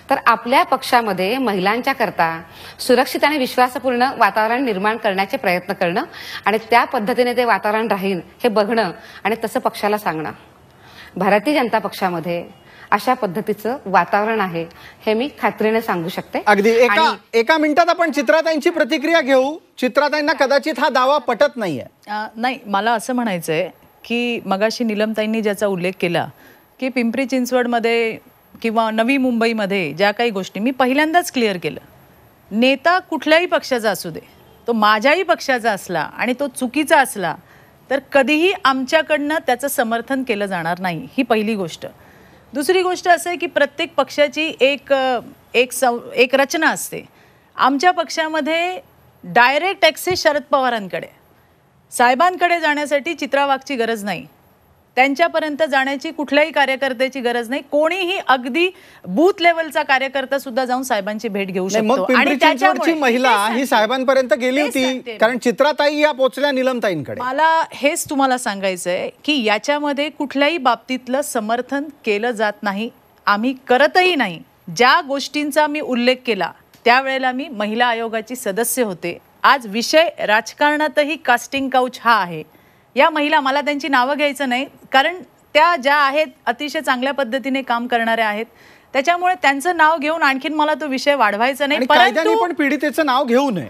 तर आपल्या पक्षामध्ये महिलांच्या करता सुरक्षित आणि विश्वासपूर्ण वातावरण निर्माण करण्याचे प्रयत्न करणं आणि त्या पद्धतीने ते वातावरण राहील हे बघणं आणि तसं पक्षाला सांगणं. भारतीय जनता पक्षामध्ये अशा पद्धतीचं वातावरण आहे हे मी खात्रीने सांगू शकते. अगदी एका मिनिटात आपण चित्राताईंची प्रतिक्रिया घेऊ. चित्राताईंना कदाचित हा दावा पटत नाहीये. नाही, मला असं म्हणायचंय की मगाशी नीलमताईंनी ज्याचा उल्लेख केला की पिंपरी चिंचवडमध्ये किंवा नवी मुंबईमध्ये ज्या काही गोष्टी मी पहिल्यांदाच क्लिअर केलं, नेता कुठल्याही पक्षाचा असू दे, तो माझ्याही पक्षाचा असला आणि तो चुकीचा असला तर कधीही आमच्याकडनं त्याचं समर्थन केलं जाणार नाही. ही पहिली गोष्ट. दुसरी गोष्ट असं आहे की प्रत्येक पक्षाची एक रचना असते. आमच्या पक्षामध्ये डायरेक्ट ॲक्सेस शरद पवारांकडे, साहेबांकडे जाण्यासाठी चित्रा वाघची गरज नाही, त्यांच्यापर्यंत जाण्याची कुठल्याही कार्यकर्त्याची गरज नाही. कोणीही अगदी बूथ लेवलचा कार्यकर्ता सुद्धा जाऊन साहेबांची भेट घेऊ शकतो. आणि त्याच्यावरची महिला ही साहेबांपर्यंत गेली होती कारण चित्राताई या पोचल्या नीलमताईंकडे. मला हेच तुम्हाला सांगायचंय की याच्यामध्ये कुठल्याही बाबतीतलं समर्थन केलं जात नाही, आम्ही करतही नाही. ज्या गोष्टींचा मी उल्लेख केला त्यावेळेला मी महिला आयोगाची सदस्य होते. आज विषय राजकारणातही कास्टिंग काउच हा आहे. या महिला, मला त्यांची नावं घ्यायचं नाही कारण त्या ज्या आहेत अतिशय चांगल्या पद्धतीने काम करणाऱ्या आहेत, त्याच्यामुळे त्यांचं नाव घेऊन आणखीन मला तो विषय वाढवायचा नाही. पण पीडितेचं नाव घेऊ नये.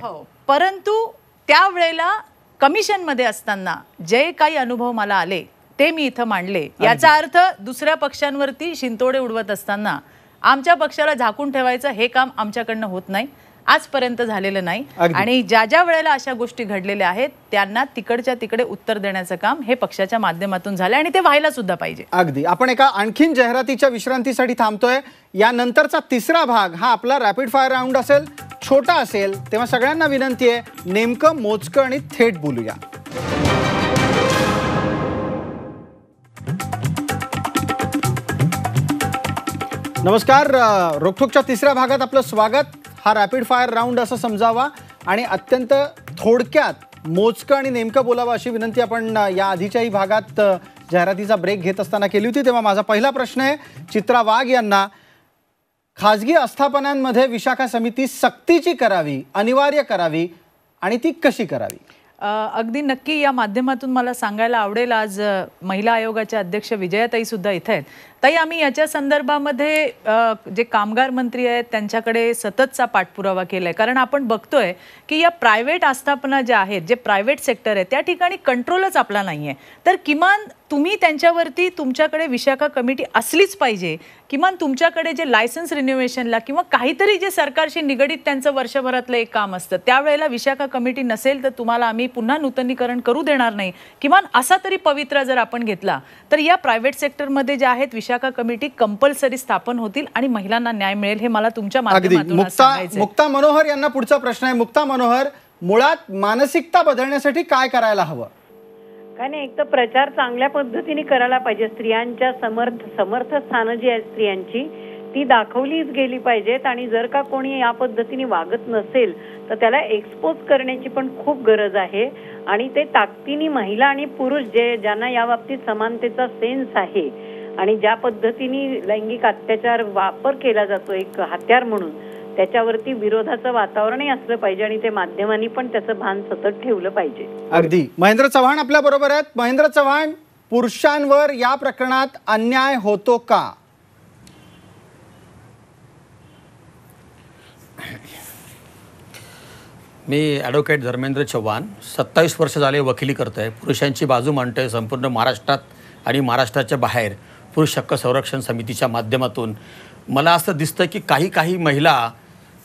परंतु त्यावेळेला कमिशनमध्ये असताना जे काही अनुभव मला आले ते मी इथं मांडले. याचा अर्थ दुसऱ्या पक्षांवरती शिंतोडे उडवत असताना आमच्या पक्षाला झाकून ठेवायचं हे काम आमच्याकडनं होत नाही, आजपर्यंत झालेलं नाही. आणि ज्या वेळेला अशा गोष्टी घडलेल्या आहेत त्यांना तिकडच्या तिकडे उत्तर देण्याचं काम हे पक्षाच्या माध्यमातून झालं आणि ते व्हायला सुद्धा पाहिजे. अगदी. आपण एका आणखीन जाहिरातीच्या विश्रांतीसाठी थांबतोय. यानंतरचा तिसरा भाग हा आपला रॅपिड फायर राऊंड असेल. छोटा असेल तेव्हा सगळ्यांना विनंती आहे, नेमकं मोजकं आणि थेट बोलूया. नमस्कार. रोखोकच्या तिसऱ्या भागात आपलं स्वागत. हा रॅपिड फायर राऊंड असं समजावा आणि अत्यंत थोडक्यात मोजकं आणि नेमकं बोलावं अशी विनंती आपण या आधीच्याही भागात जाहिरातीचा ब्रेक घेत असताना केली होती. तेव्हा माझा पहिला प्रश्न आहे चित्रा वाघ यांना, खाजगी आस्थापनांमध्ये विशाखा समिती सक्तीची करावी, अनिवार्य करावी आणि ती कशी करावी? अगदी नक्की या माध्यमातून मला सांगायला आवडेल. आज महिला आयोगाच्या अध्यक्ष विजयाताई सुद्धा इथे आहेत. ताई, आम्ही याच्या संदर्भामध्ये जे कामगार मंत्री आहेत त्यांच्याकडे सततचा पाठपुरावा केलाय. कारण आपण बघतोय की या प्रायव्हेट आस्थापना ज्या आहेत, जे प्रायव्हेट सेक्टर आहे त्या ठिकाणी कंट्रोलच आपला नाहीये. तर किमान तुम्ही त्यांच्यावरती तुमच्याकडे विशाखा कमिटी असलीच पाहिजे. किमान तुमच्याकडे जे लायसन्स रिन्युएशनला किंवा काहीतरी जे सरकारशी निगडीत त्यांचं वर्षभरातलं एक काम असतं त्यावेळेला विशाखा कमिटी नसेल तर तुम्हाला आम्ही पुन्हा नूतनीकरण करू देणार नाही. किमान असा तरी पवित्रा जर आपण घेतला तर या प्रायव्हेट सेक्टरमध्ये जे आहेत विशाखा कमिटी कंपल्सरी स्थापन होतील आणि महिलांना न्याय मिळेल. हे मला तुमच्या माध्यमातून सांगायचं. मुक्ता मनोहर यांना पुढचा प्रश्न आहे. मुक्ता मनोहर, मुळात मानसिकता बदलण्यासाठी काय करायला हवं? काय नाही, एक तर प्रचार चांगल्या पद्धतीने करायला पाहिजे. स्त्रियांच्या समर्थ स्थानं जी आहेत स्त्रियांची ती दाखवलीच गेली पाहिजेत. आणि जर का कोणी या पद्धतीने वागत नसेल तर त्याला एक्सपोज करण्याची पण खूप गरज आहे. आणि ते ताकदीने महिला आणि पुरुष ज्यांना या बाबतीत समानतेचा सेन्स आहे आणि ज्या पद्धतीने लैंगिक अत्याचार वापर केला जातो एक हत्यार म्हणून, त्याच्यावरती विरोधाचं वातावरणही असलं पाहिजे आणि ते माध्यमांनी पण त्याचं भान सतत ठेवलं पाहिजे. अगदी. महेंद्र चव्हाण आपल्या बरोबर आहेत. महेंद्र चव्हाण, पुरुषांवर या प्रकरणात अन्याय होतो का? मी ॲडव्होकेट धर्मेंद्र चव्हाण, 27 वर्ष झाले वकिली करत आहे. पुरुषांची बाजू मांडतोय संपूर्ण महाराष्ट्रात आणि महाराष्ट्राच्या बाहेर पुरुष हक्क संरक्षण समितीच्या माध्यमातून. मला असं दिसतं की काही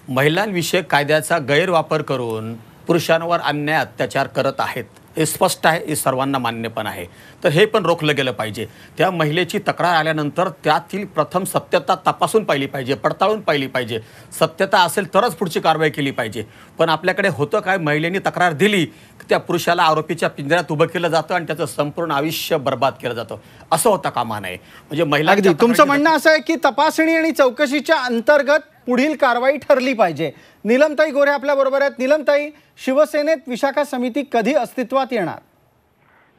महिलांविषयक कायद्याचा गैरवापर करून पुरुषांवर अन्याय अत्याचार करत आहेत. हे स्पष्ट आहे, हे सर्वांना मान्य पण आहे. तर हे पण रोखलं गेलं पाहिजे. त्या महिलेची तक्रार आल्यानंतर त्यातील प्रथम सत्यता तपासून पाहिली पाहिजे, पडताळून पाहिली पाहिजे. सत्यता असेल तरच पुढची कारवाई केली पाहिजे. पण आपल्याकडे होतं काय, महिलेने तक्रार दिली की त्या पुरुषाला आरोपीच्या पिंजऱ्यात उभं केलं जातं आणि त्याचं संपूर्ण आयुष्य बर्बाद केलं जातं. असं होता कामा नये. म्हणजे महिला, तुमचं म्हणणं असं आहे की तपासणी आणि चौकशीच्या अंतर्गत पुढील कारवाई ठरली पाहिजे. नीलमताई गोरे आपल्या बरोबर आहेत. नीलमताई, शिवसेनेत विशाखा समिती कधी अस्तित्वात येणार?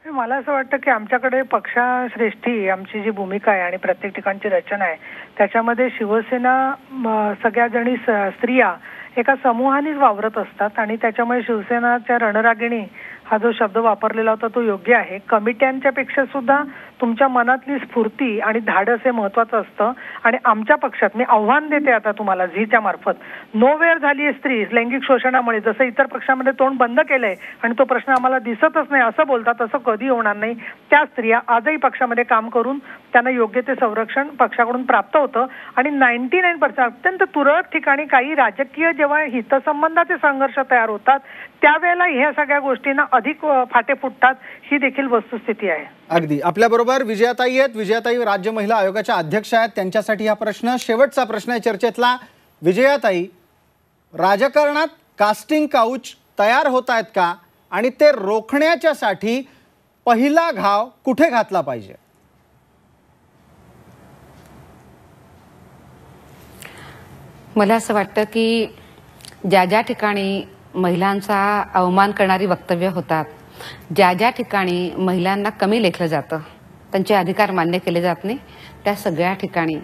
मला असं वाटतं की आमच्याकडे पक्षाश्रेष्ठी आमची जी भूमिका आहे आणि प्रत्येक ठिकाणची रचना आहे त्याच्यामध्ये शिवसेना सगळ्या जणी स्त्रिया एका समूहानेच वावरत असतात आणि त्याच्यामुळे शिवसेनाच्या रणरागिणी हा जो शब्द वापरलेला होता तो योग्य आहे. कमिट्यांच्या पेक्षा सुद्धा तुमच्या मनातली स्फूर्ती आणि धाडस हे महत्वाचं असतं. आणि आमच्या पक्षात मी आव्हान देते आता तुम्हाला झीच्या मार्फत, नोवेअर झाली आहे स्त्री लैंगिक शोषणामुळे. जसं इतर पक्षामध्ये तोंड बंद केलंय आणि तो प्रश्न आम्हाला दिसतच नाही असं बोलतात, असं कधी होणार नाही. त्या स्त्रिया आजही पक्षामध्ये काम करून त्यांना योग्य ते संरक्षण पक्षाकडून प्राप्त होतं. आणि 99% अत्यंत तुरळक ठिकाणी काही राजकीय जेव्हा हितसंबंधाचे संघर्ष तयार होतात त्यावेळेला ह्या सगळ्या गोष्टींना अधिक फाटे फुटतात, ही देखील वस्तुस्थिती आहे. अगदी. आपल्याबरोबर विजयाताई आहेत. विजयाताई राज्य महिला आयोगाच्या अध्यक्ष आहेत. त्यांच्यासाठी हा प्रश्न, शेवटचा प्रश्न आहे चर्चेतला. विजयाताई, राजकारणात कास्टिंग काउच तयार होत आहेत का आणि ते रोखण्याच्यासाठी पहिला घाव कुठे घातला पाहिजे? मला असं वाटतं की ज्या ज्या ठिकाणी महिलांचा अवमान करणारी वक्तव्य होतात, ज्या ज्या ठिकाणी महिलांना कमी लेखलं जातं, त्यांचे अधिकार मान्य केले जात नाही, त्या सगळ्या ठिकाणी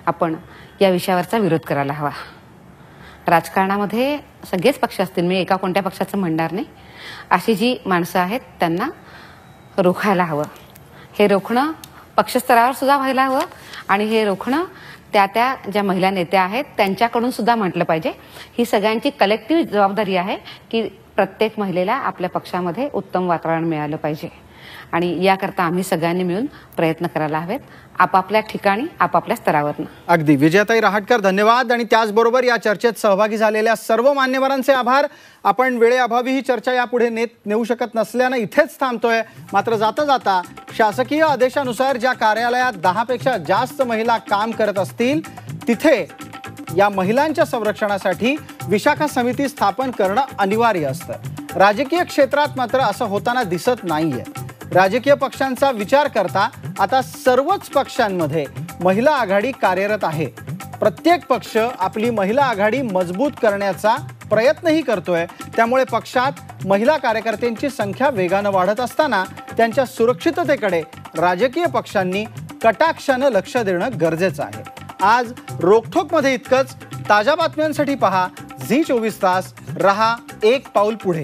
आपण या विषयावरचा विरोध करायला हवा. राजकारणामध्ये सगळेच पक्ष असतील, मी एका कोणत्या पक्षाचं म्हणणार नाही, अशी जी माणसं आहेत त्यांना रोखायला हवं. हे रोखणं पक्षस्तरावर सुद्धा व्हायला हवं आणि हे रोखणं त्या ज्या महिला नेत्या आहेत त्यांच्याकडून सुद्धा म्हटलं पाहिजे. ही सगळ्यांची कलेक्टिव्ह जबाबदारी आहे की प्रत्येक महिलेला आपल्या पक्षामध्ये उत्तम वातावरण मिळालं पाहिजे आणि याकरता आम्ही सगळ्यांनी मिळून प्रयत्न करायला हवेत, आपापल्या ठिकाणी आपापल्या स्तरावरनं. अगदी. विजयाताई रहाटकर, धन्यवाद. आणि त्याचबरोबर या चर्चेत सहभागी झालेल्या सर्व मान्यवरांचे आभार. आपण वेळेअभावी ही चर्चा यापुढे नेऊ शकत नसल्यानं इथेच थांबतोय. मात्र जाता जाता शासकीय आदेशानुसार ज्या कार्यालयात 10 पेक्षा जास्त महिला काम करत असतील तिथे या महिलांच्या संरक्षणासाठी विशाखा समिती स्थापन करणं अनिवार्य असतं. राजकीय क्षेत्रात मात्र असं होताना दिसत नाहीये. राजकीय पक्षांचा विचार करता आता सर्वच पक्षांमध्ये महिला आघाडी कार्यरत आहे. प्रत्येक पक्ष आपली महिला आघाडी मजबूत करण्याचा प्रयत्नही करतोय. त्यामुळे पक्षात महिला कार्यकर्त्यांची संख्या वेगानं वाढत असताना त्यांच्या सुरक्षिततेकडे राजकीय पक्षांनी कटाक्षानं लक्ष देणं गरजेचं आहे. आज रोखठोकमध्ये इतकंच. ताज्या बातम्यांसाठी पहा झी 24 तास. रहा एक पाऊल पुढे.